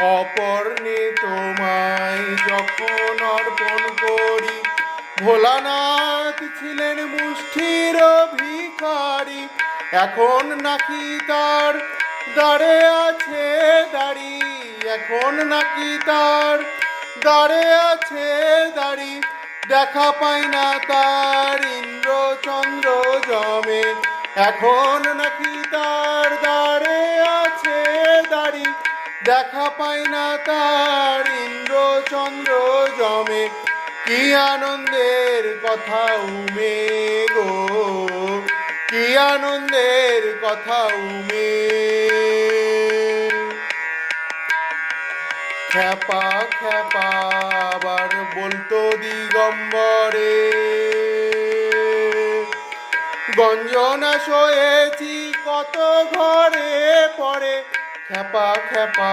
অপর্ণে তোমায় যখন অর্পণ করি। ভোলানাথ ছিলেন মুষ্টির ভিখারি, এখন নাকি তার দাঁড়ে আছে দাড়ি। এখন নাকি তার দাঁড়ে আছে দাড়ি। দেখা পাই না তার ইন্দ্র চন্দ্র জমে। এখন নাকি তার দাঁড়ে আছে দাড়ি। দেখা পাই না তার ইন্দ্র চন্দ্র জমে। কি আনন্দের কথা উমে গো, কি আনন্দের কথা উমে। খ্যাপা খ্যাপা আবার বলতো দিগম্বরে, গঞ্জনা সয়েছি কত ঘরে পড়ে। খ্যাপা খ্যাপা